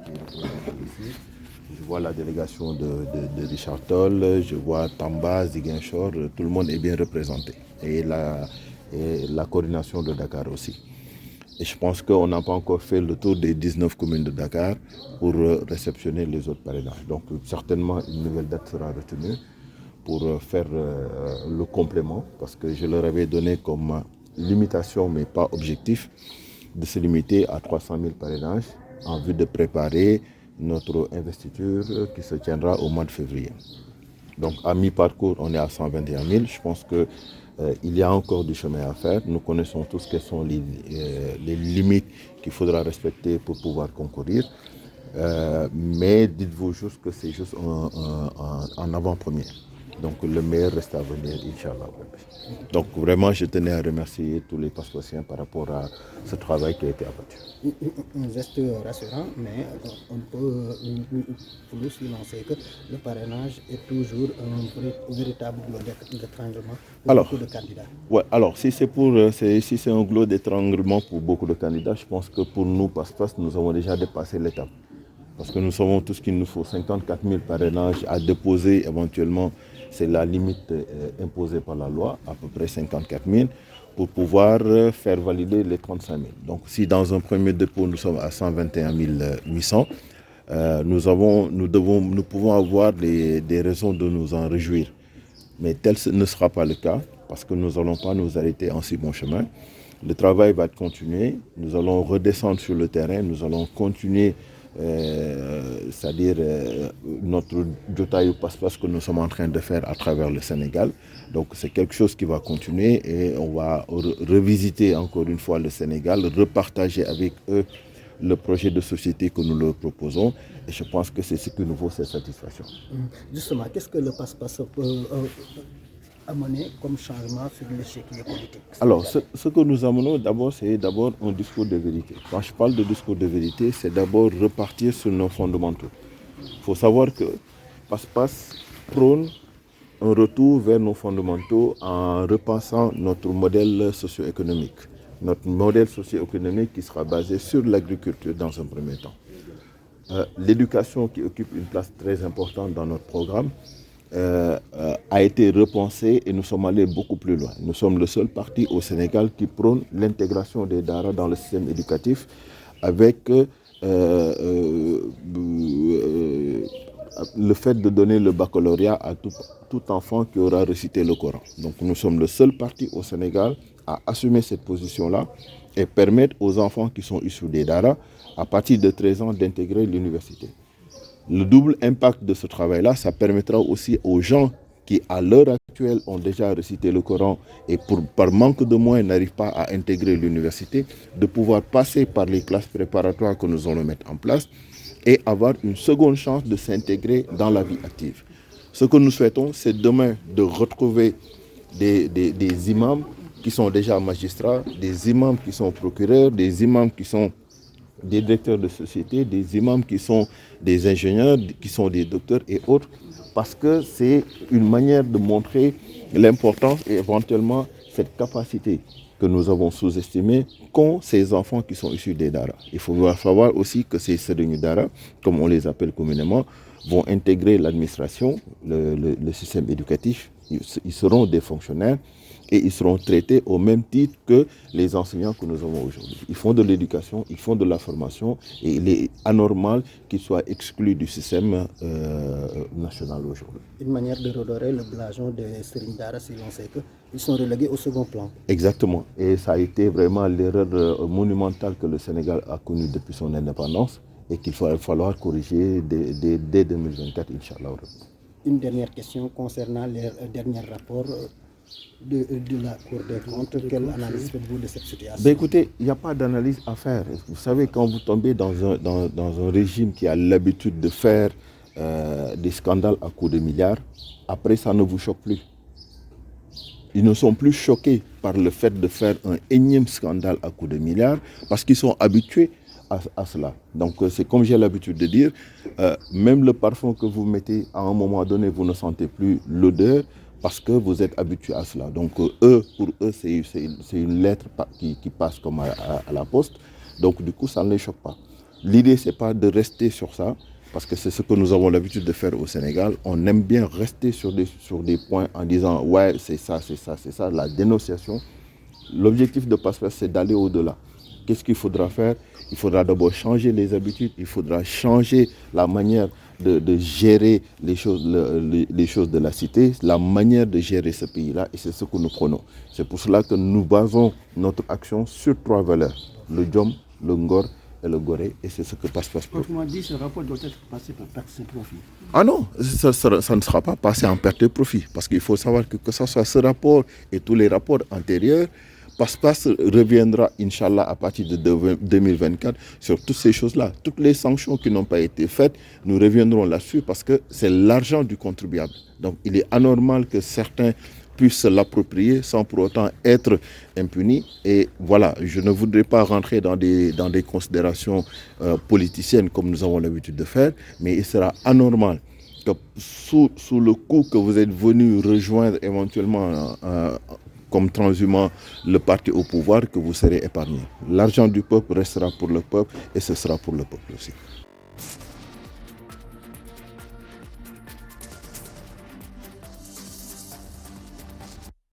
été représentés ici. Je vois la délégation de Richard Toll, je vois Tamba, Ziguinchor, tout le monde est bien représenté. Et la coordination de Dakar aussi. Et je pense qu'on n'a pas encore fait le tour des 19 communes de Dakar pour réceptionner les autres parrainages. Donc certainement une nouvelle date sera retenue pour faire le complément, parce que je leur avais donné comme limitation, mais pas objectif, de se limiter à 300 000 parrainages en vue de préparer notre investiture qui se tiendra au mois de février. Donc à mi-parcours, on est à 121 000. Je pense qu'il y a encore du chemin à faire. Nous connaissons tous quelles sont les limites qu'il faudra respecter pour pouvoir concourir. Mais dites-vous juste que c'est juste en avant-première. Donc le meilleur reste à venir, Inch'Allah. Donc vraiment, je tenais à remercier tous les Paspoisiens par rapport à ce travail qui a été abattu. Un geste rassurant, mais on peut plus lancer que le parrainage est toujours un véritable goulot d'étranglement pour beaucoup de candidats. Ouais, alors si c'est un goulot d'étranglement pour beaucoup de candidats, je pense que pour nous, Paspas, nous avons déjà dépassé l'étape. Parce que nous savons tous qu'il nous faut 54 000 parrainages à déposer éventuellement. C'est la limite imposée par la loi, à peu près 54 000, pour pouvoir faire valider les 35 000. Donc si dans un premier dépôt, nous sommes à 121 800, nous pouvons avoir des raisons de nous en réjouir. Mais tel ne sera pas le cas, parce que nous n'allons pas nous arrêter en si bon chemin. Le travail va continuer, nous allons redescendre sur le terrain, nous allons continuer c'est-à-dire notre Jotaï passe-passe que nous sommes en train de faire à travers le Sénégal. Donc c'est quelque chose qui va continuer et on va revisiter encore une fois le Sénégal, repartager avec eux le projet de société que nous leur proposons. Et je pense que c'est ce qui nous vaut cette satisfaction. Justement, qu'est-ce que le passe-passe peut amener comme changement sur l'échiquier politique? Alors, ce que nous amenons d'abord, c'est d'abord un discours de vérité. Quand je parle de discours de vérité, c'est d'abord repartir sur nos fondamentaux. Il faut savoir que Passe-Passe prône un retour vers nos fondamentaux en repensant notre modèle socio-économique. Notre modèle socio-économique qui sera basé sur l'agriculture dans un premier temps. L'éducation qui occupe une place très importante dans notre programme a été repensé et nous sommes allés beaucoup plus loin. Nous sommes le seul parti au Sénégal qui prône l'intégration des Dara dans le système éducatif avec le fait de donner le baccalauréat à tout enfant qui aura récité le Coran. Donc nous sommes le seul parti au Sénégal à assumer cette position-là et permettre aux enfants qui sont issus des Dara à partir de 13 ans d'intégrer l'université. Le double impact de ce travail-là, ça permettra aussi aux gens qui, à l'heure actuelle, ont déjà récité le Coran et par manque de moyens n'arrivent pas à intégrer l'université, de pouvoir passer par les classes préparatoires que nous allons mettre en place et avoir une seconde chance de s'intégrer dans la vie active. Ce que nous souhaitons, c'est demain de retrouver des imams qui sont déjà magistrats, des imams qui sont procureurs, des imams qui sont des directeurs de société, des imams qui sont des ingénieurs, qui sont des docteurs et autres, parce que c'est une manière de montrer l'importance et éventuellement cette capacité que nous avons sous-estimée qu'ont ces enfants qui sont issus des Dara. Il faut savoir aussi que ces Serigne Dara, comme on les appelle communément, vont intégrer l'administration, le système éducatif, ils seront des fonctionnaires et ils seront traités au même titre que les enseignants que nous avons aujourd'hui. Ils font de l'éducation, ils font de la formation et il est anormal qu'ils soient exclus du système national aujourd'hui. Une manière de redorer le blason des Serigne Dara si l'on sait qu'ils sont relégués au second plan. Exactement. Et ça a été vraiment l'erreur monumentale que le Sénégal a connue depuis son indépendance et qu'il va falloir corriger dès 2024, Inch'Allah. Une dernière question concernant les derniers rapports de la Cour des comptes. Quelle analyse faites-vous de cette situation? Écoutez, il n'y a pas d'analyse à faire. Vous savez, quand vous tombez dans un régime qui a l'habitude de faire des scandales à coups de milliards, après ça ne vous choque plus. Ils ne sont plus choqués par le fait de faire un énième scandale à coups de milliards parce qu'ils sont habitués à cela. Donc c'est comme j'ai l'habitude de dire, même le parfum que vous mettez, à un moment donné, vous ne sentez plus l'odeur parce que vous êtes habitué à cela. Donc pour eux, c'est une lettre qui passe comme à la poste. Donc du coup, ça ne les choque pas. L'idée, ce n'est pas de rester sur ça, parce que c'est ce que nous avons l'habitude de faire au Sénégal. On aime bien rester sur des points en disant « ouais, c'est ça, c'est ça, c'est ça », la dénonciation. L'objectif de Passe-Passe, c'est d'aller au-delà. Qu'est-ce qu'il faudra faire? Il faudra d'abord changer les habitudes, il faudra changer la manière de gérer les choses de la cité, la manière de gérer ce pays-là, et c'est ce que nous prenons. C'est pour cela que nous basons notre action sur 3 valeurs, le Djom, le Ngor et le Gorée, et c'est ce que Passe-Passe. Autrement dit, ce rapport doit être passé par perte et profit. Ah non, ça ne sera pas passé en perte et profit, parce qu'il faut savoir que ce soit ce rapport et tous les rapports antérieurs, Passe-Passe reviendra, Inch'Allah, à partir de 2024 sur toutes ces choses-là. Toutes les sanctions qui n'ont pas été faites, nous reviendrons là-dessus parce que c'est l'argent du contribuable. Donc il est anormal que certains puissent l'approprier sans pour autant être impunis. Et voilà, je ne voudrais pas rentrer dans des considérations politiciennes comme nous avons l'habitude de faire, mais il sera anormal que sous le coup que vous êtes venu rejoindre éventuellement comme transhumant le parti au pouvoir, que vous serez épargné. L'argent du peuple restera pour le peuple et ce sera pour le peuple aussi.